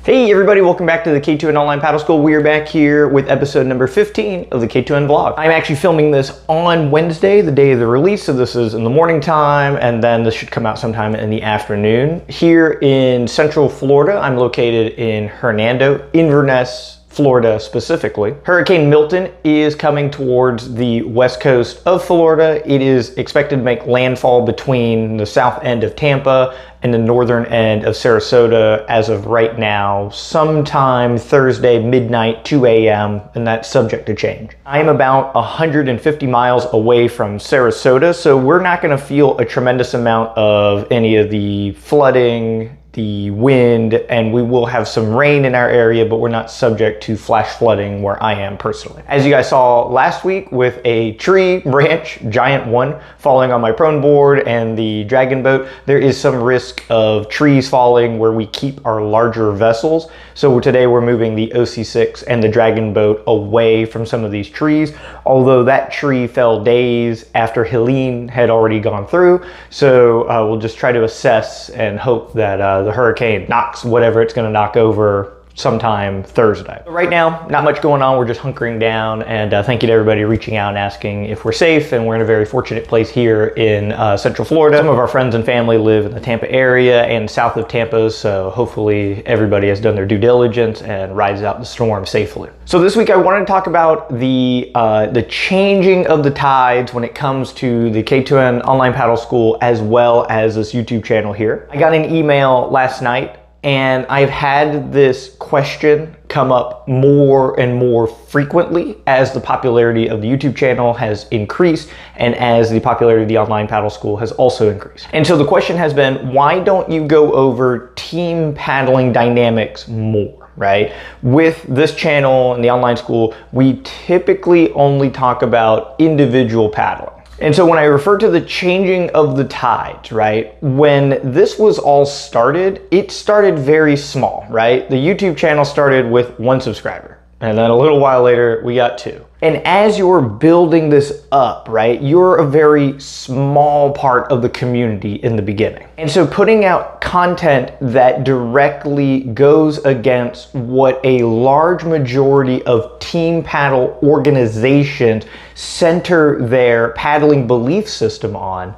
Hey everybody, welcome back to the K2N Online Paddle School. We are back here with episode number 15 of the K2N vlog. I'm actually filming this on Wednesday, the day of the release, so this is in the morning time, and then this should come out sometime in the afternoon. Here in Central Florida, I'm located in Hernando, Inverness, Florida specifically. Hurricane Milton is coming towards the west coast of Florida. It is expected to make landfall between the south end of Tampa and the northern end of Sarasota as of right now, sometime Thursday midnight, 2 a.m., and that's subject to change. I am about 150 miles away from Sarasota, so we're not gonna feel a tremendous amount of any of the flooding, the wind, and we will have some rain in our area, but we're not subject to flash flooding where I am personally. As you guys saw last week with a tree branch, giant one, falling on my prone board and the dragon boat, there is some risk of trees falling where we keep our larger vessels. So today we're moving the OC6 and the dragon boat away from some of these trees, although that tree fell days after Helene had already gone through. So we'll just try to assess and hope that the hurricane knocks whatever it's going to knock over sometime Thursday. Right now, not much going on. We're just hunkering down, and thank you to everybody reaching out and asking if we're safe, and we're in a very fortunate place here in Central Florida. Some of our friends and family live in the Tampa area and south of Tampa, so hopefully everybody has done their due diligence and rides out the storm safely. So this week I wanted to talk about the changing of the tides when it comes to the K2N Online Paddle School as well as this YouTube channel here. I got an email last night, and I've had this question come up more and more frequently as the popularity of the YouTube channel has increased and as the popularity of the Online Paddle School has also increased. And so the question has been, why don't you go over team paddling dynamics more, right? With this channel and the online school, we typically only talk about individual paddling. And so when I refer to the changing of the tides, right, when this was all started, it started very small, right? The YouTube channel started with 1 subscriber, and then a little while later we got 2. And as you're building this up, right, you're a very small part of the community in the beginning. And so putting out content that directly goes against what a large majority of team paddle organizations center their paddling belief system on,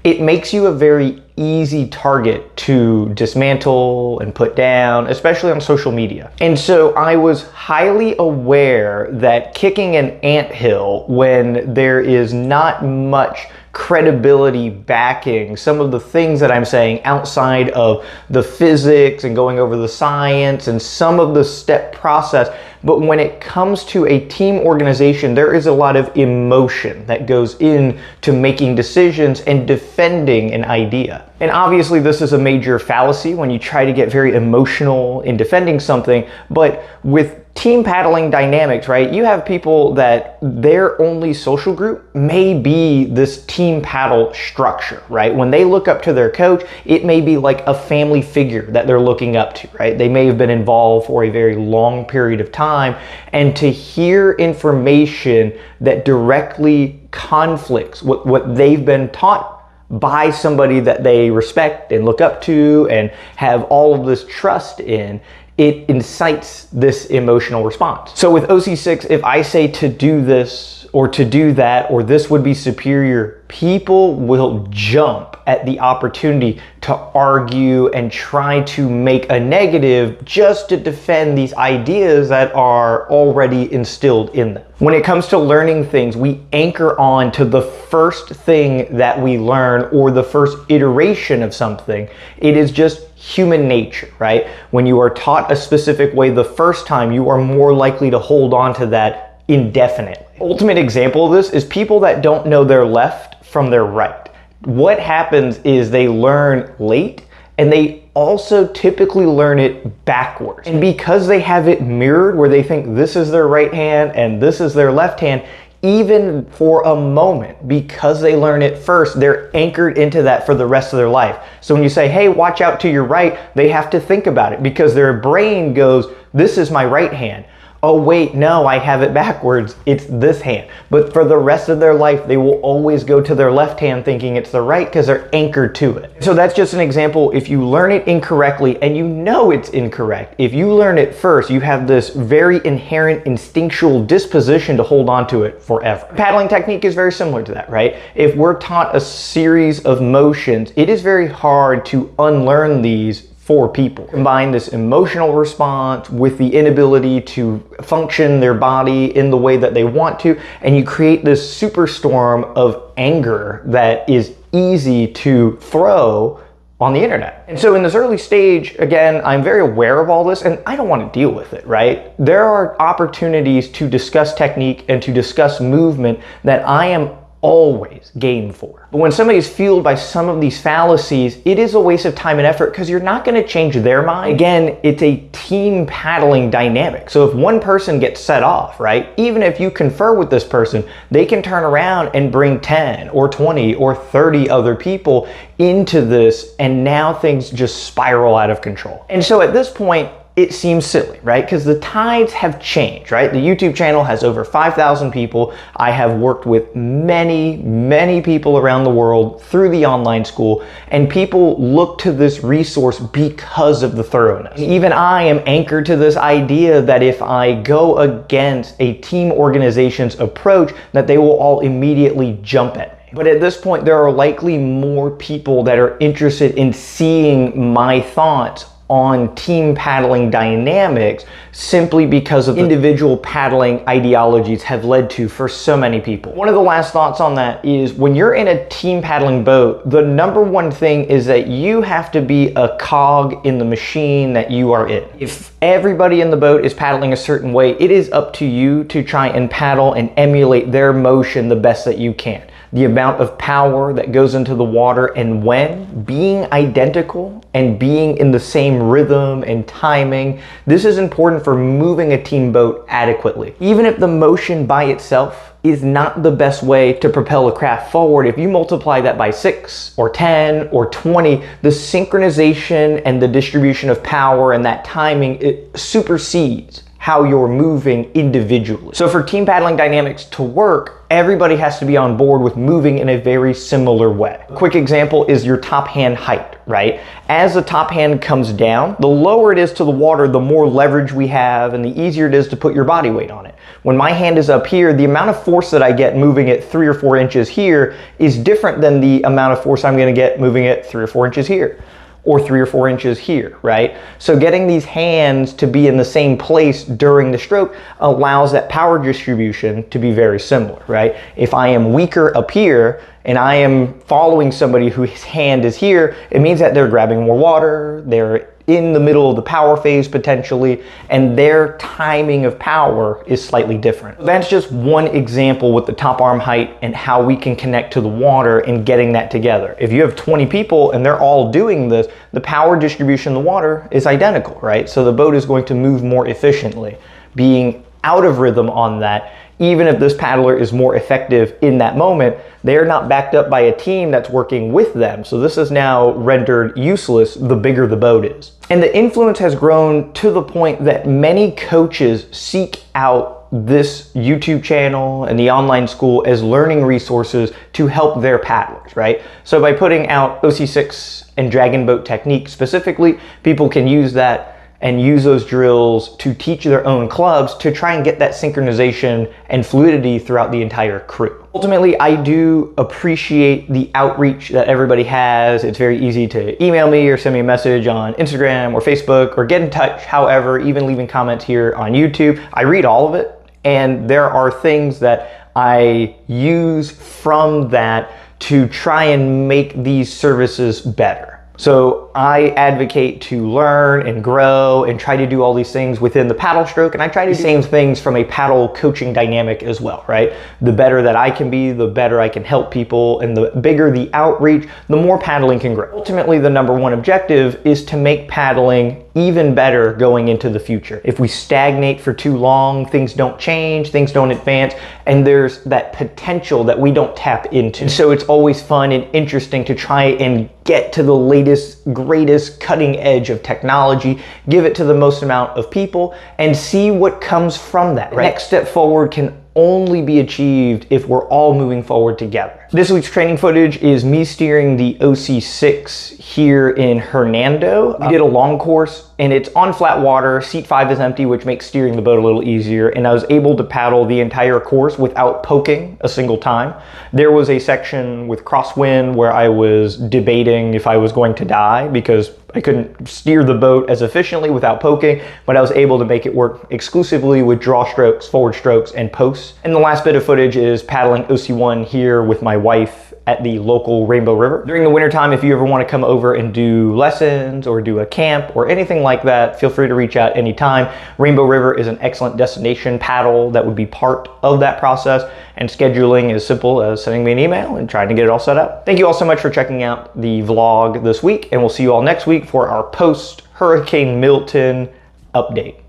it makes you a very easy target to dismantle and put down, especially on social media. And so I was highly aware that kicking an anthill when there is not much credibility backing some of the things that I'm saying outside of the physics and going over the science and some of the step process. But when it comes to a team organization, there is a lot of emotion that goes into making decisions and defending an idea. And obviously this is a major fallacy when you try to get very emotional in defending something, but with team paddling dynamics, right? You have people that their only social group may be this team paddle structure, right? When they look up to their coach, it may be like a family figure that they're looking up to, right? They may have been involved for a very long period of time, and to hear information that directly conflicts with what they've been taught by somebody that they respect and look up to and have all of this trust in, it incites this emotional response. So with OC6, if I say to do this or to do that, or this would be superior, people will jump at the opportunity to argue and try to make a negative just to defend these ideas that are already instilled in them. When it comes to learning things, we anchor on to the first thing that we learn or the first iteration of something. It is just human nature, right? When you are taught a specific way the first time, you are more likely to hold on to that indefinitely. Ultimate example of this is people that don't know their left from their right. What happens is they learn late, and they also typically learn it backwards. And because they have it mirrored where they think this is their right hand and this is their left hand, even for a moment, because they learn it first, they're anchored into that for the rest of their life. So when you say, hey, watch out to your right, they have to think about it because their brain goes, this is my right hand. oh wait, no, I have it backwards, it's this hand. But for the rest of their life, they will always go to their left hand thinking it's the right because they're anchored to it. So that's just an example. If you learn it incorrectly and you know it's incorrect, if you learn it first, you have this very inherent instinctual disposition to hold on to it forever. Paddling technique is very similar to that, right? If we're taught a series of motions, it is very hard to unlearn these for people. Combine this emotional response with the inability to function their body in the way that they want to, and you create this superstorm of anger that is easy to throw on the internet. And so in this early stage, again, I'm very aware of all this and I don't want to deal with it, right? There are opportunities to discuss technique and to discuss movement that I am always game for. But when somebody's fueled by some of these fallacies, it is a waste of time and effort because you're not going to change their mind. Again, it's a team paddling dynamic. So if one person gets set off, right, even if you confer with this person, they can turn around and bring 10 or 20 or 30 other people into this, and now things just spiral out of control. And so at this point, it seems silly, right? Because the tides have changed, right? The YouTube channel has over 5,000 people. I have worked with many, many people around the world through the online school, and people look to this resource because of the thoroughness. And even I am anchored to this idea that if I go against a team organization's approach, that they will all immediately jump at me. But at this point, there are likely more people that are interested in seeing my thoughts on team paddling dynamics simply because of the individual paddling ideologies have led to for so many people. One of the last thoughts on that is when you're in a team paddling boat, the number one thing is that you have to be a cog in the machine that you are in. If everybody in the boat is paddling a certain way, it is up to you to try and paddle and emulate their motion the best that you can. The amount of power that goes into the water and when, being identical and being in the same rhythm and timing, this is important for moving a team boat adequately. Even if the motion by itself is not the best way to propel a craft forward, if you multiply that by 6 or 10 or 20, the synchronization and the distribution of power and that timing, it supersedes how you're moving individually. So for team paddling dynamics to work, everybody has to be on board with moving in a very similar way. A quick example is your top hand height, right? As the top hand comes down, the lower it is to the water, the more leverage we have and the easier it is to put your body weight on it. When my hand is up here, the amount of force that I get moving it 3 or 4 inches here is different than the amount of force I'm gonna get moving it 3 or 4 inches here, or 3 or 4 inches here, right? So getting these hands to be in the same place during the stroke allows that power distribution to be very similar, right? If I am weaker up here and I am following somebody whose hand is here, it means that they're grabbing more water, they're in the middle of the power phase potentially, and their timing of power is slightly different. That's just one example with the top arm height and how we can connect to the water and getting that together. If you have 20 people and they're all doing this, the power distribution in the water is identical, right? So the boat is going to move more efficiently. Being out of rhythm on that, even if this paddler is more effective in that moment, they are not backed up by a team that's working with them. So this is now rendered useless the bigger the boat is. And the influence has grown to the point that many coaches seek out this YouTube channel and the online school as learning resources to help their paddlers, right? So by putting out OC6 and dragon boat technique specifically, people can use that and use those drills to teach their own clubs to try and get that synchronization and fluidity throughout the entire crew. Ultimately, I do appreciate the outreach that everybody has. It's very easy to email me or send me a message on Instagram or Facebook or get in touch. However, even leaving comments here on YouTube, I read all of it. And there are things that I use from that to try and make these services better. So I advocate to learn and grow and try to do all these things within the paddle stroke, and I try to do the same things from a paddle coaching dynamic as well, right? The better that I can be, the better I can help people, and the bigger the outreach, the more paddling can grow. Ultimately, the number one objective is to make paddling even better going into the future. If we stagnate for too long, things don't change, things don't advance, and there's that potential that we don't tap into. And so it's always fun and interesting to try and get to the latest, greatest cutting edge of technology, give it to the most amount of people, and see what comes from that. Right? Next step forward can only be achieved if we're all moving forward together. This week's training footage is me steering the OC6 here in Hernando. We did a long course and it's on flat water. Seat 5 is empty, which makes steering the boat a little easier. And I was able to paddle the entire course without poking a single time. There was a section with crosswind where I was debating if I was going to die because I couldn't steer the boat as efficiently without poking, but I was able to make it work exclusively with draw strokes, forward strokes, and posts. And the last bit of footage is paddling OC1 here with my wife at the local Rainbow River. During the wintertime, if you ever want to come over and do lessons or do a camp or anything like that, feel free to reach out anytime. Rainbow River is an excellent destination paddle that would be part of that process, and scheduling is simple as sending me an email and trying to get it all set up. Thank you all so much for checking out the vlog this week, and we'll see you all next week for our post-Hurricane Milton update.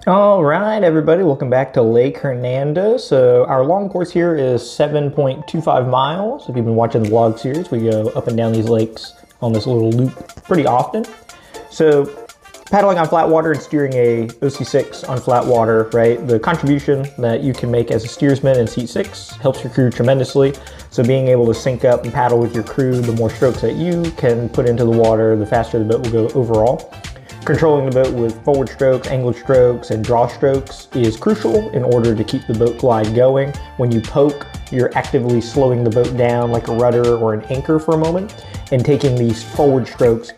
All right, everybody, welcome back to Lake Hernando. So our long course here is 7.25 miles. If you've been watching the vlog series, we go up and down these lakes on this little loop pretty often. So paddling on flat water and steering a OC6 on flat water, right? The contribution that you can make as a steersman in seat 6 helps your crew tremendously. So being able to sync up and paddle with your crew, the more strokes that you can put into the water, the faster the boat will go overall. Controlling the boat with forward strokes, angled strokes, and draw strokes is crucial in order to keep the boat glide going. When you poke, you're actively slowing the boat down like a rudder or an anchor for a moment, and taking these forward strokes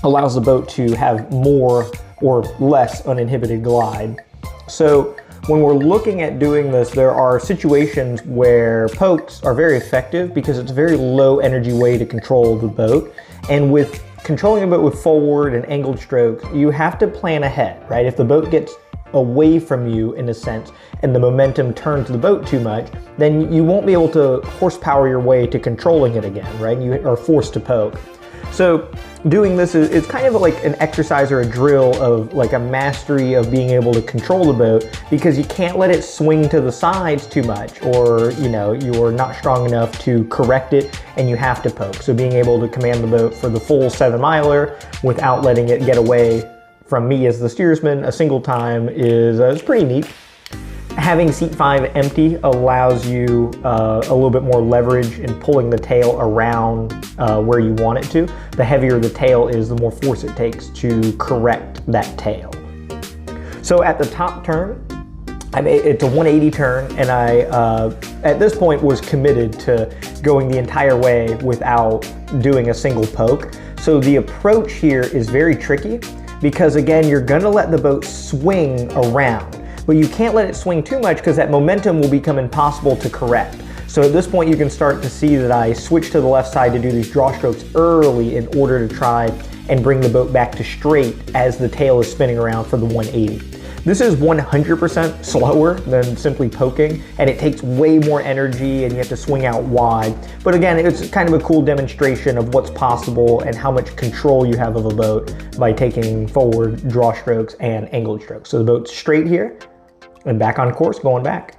allows the boat to have more or less uninhibited glide. So when we're looking at doing this, there are situations where pokes are very effective because it's a very low energy way to control the boat. And with controlling a boat with forward and angled strokes, you have to plan ahead, right? If the boat gets away from you in a sense and the momentum turns the boat too much, then you won't be able to horsepower your way to controlling it again, right? You are forced to poke. So doing this is kind of like an exercise or a drill of like a mastery of being able to control the boat, because you can't let it swing to the sides too much, or you're not strong enough to correct it and you have to poke. So being able to command the boat for the full 7 miler without letting it get away from me as the steersman a single time is pretty neat. Having seat 5 empty allows you a little bit more leverage in pulling the tail around where you want it to. The heavier the tail is, the more force it takes to correct that tail. So at the top turn, it's a 180 turn, and I, at this point, was committed to going the entire way without doing a single poke. So the approach here is very tricky because, again, you're gonna let the boat swing around. But you can't let it swing too much because that momentum will become impossible to correct. So at this point you can start to see that I switch to the left side to do these draw strokes early in order to try and bring the boat back to straight as the tail is spinning around for the 180. This is 100% slower than simply poking, and it takes way more energy and you have to swing out wide. But again, it's kind of a cool demonstration of what's possible and how much control you have of a boat by taking forward draw strokes and angled strokes. So the boat's straight here and back on course, going back.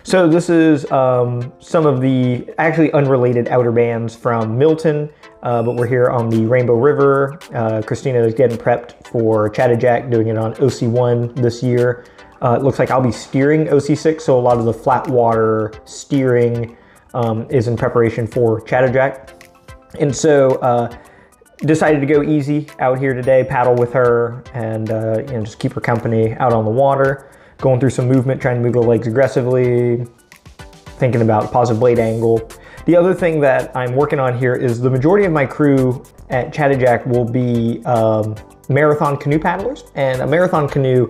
So this is some of the actually unrelated outer bands from Milton, but we're here on the Rainbow River. Christina is getting prepped for Chattajack, doing it on OC1 this year. It looks like I'll be steering OC6, so a lot of the flat water steering is in preparation for Chattajack. And so decided to go easy out here today, paddle with her, and just keep her company out on the water. Going through some movement, trying to move the legs aggressively, thinking about positive blade angle. The other thing that I'm working on here is the majority of my crew at Chattajack will be marathon canoe paddlers, and a marathon canoe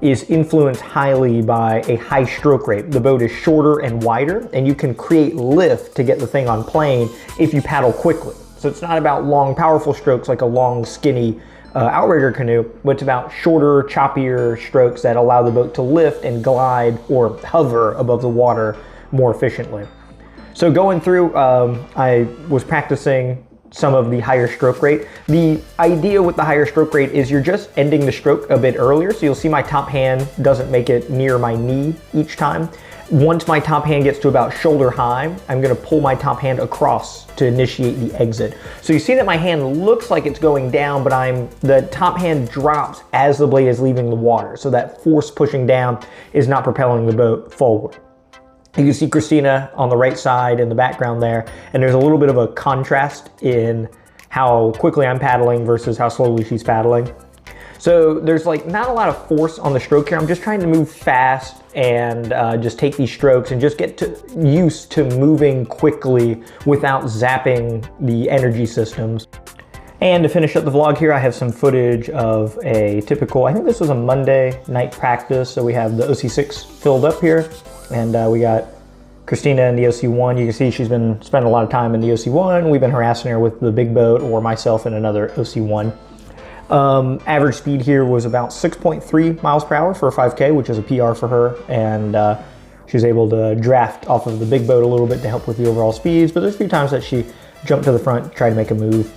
is influenced highly by a high stroke rate. The boat is shorter and wider, and you can create lift to get the thing on plane if you paddle quickly. So it's not about long, powerful strokes like a long, skinny outrigger canoe, but it's about shorter, choppier strokes that allow the boat to lift and glide or hover above the water more efficiently. So going through, I was practicing some of the higher stroke rate. The idea with the higher stroke rate is you're just ending the stroke a bit earlier, so you'll see my top hand doesn't make it near my knee each time. Once my top hand gets to about shoulder high, I'm gonna pull my top hand across to initiate the exit. So you see that my hand looks like it's going down, but the top hand drops as the blade is leaving the water. So that force pushing down is not propelling the boat forward. You can see Christina on the right side in the background there, and there's a little bit of a contrast in how quickly I'm paddling versus how slowly she's paddling. So there's like not a lot of force on the stroke here. I'm just trying to move fast and just take these strokes and just get used to moving quickly without zapping the energy systems. And to finish up the vlog here, I have some footage of a typical, I think this was a Monday night practice. So we have the OC6 filled up here, and we got Christina in the OC1. You can see she's been spending a lot of time in the OC1. We've been harassing her with the big boat, or myself in another OC1. Average speed here was about 6.3 miles per hour for a 5K, which is a PR for her. And she was able to draft off of the big boat a little bit to help with the overall speeds. But there's a few times that she jumped to the front, tried to make a move.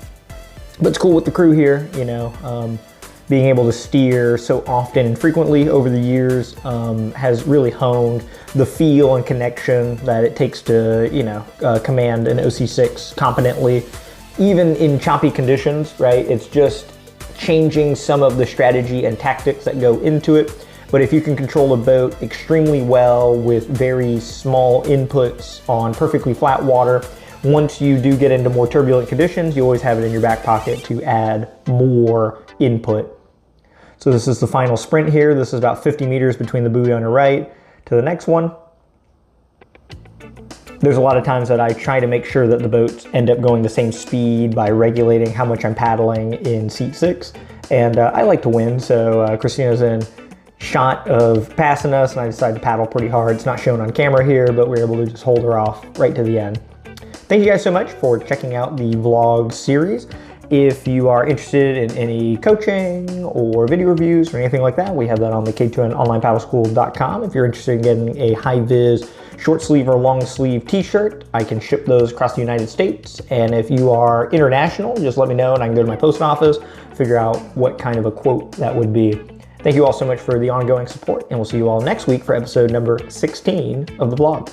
But it's cool with the crew here, you know, being able to steer so often and frequently over the years has really honed the feel and connection that it takes to, you know, command an OC6 competently, even in choppy conditions, right? It's just changing some of the strategy and tactics that go into it. But if you can control a boat extremely well with very small inputs on perfectly flat water, once you do get into more turbulent conditions, you always have it in your back pocket to add more input. So this is the final sprint here. This is about 50 meters between the buoy on the right to the next one. There's a lot of times that I try to make sure that the boats end up going the same speed by regulating how much I'm paddling in seat 6. And I like to win, so Christina's in shot of passing us, and I decided to paddle pretty hard. It's not shown on camera here, but we were able to just hold her off right to the end. Thank you guys so much for checking out the vlog series. If you are interested in any coaching or video reviews or anything like that, we have that on the K2N onlinepaddleschool.com. If you're interested in getting a high-vis short sleeve or long sleeve t-shirt, I can ship those across the United States. And if you are international, just let me know and I can go to my post office, figure out what kind of a quote that would be. Thank you all so much for the ongoing support, and we'll see you all next week for episode number 16 of the vlog.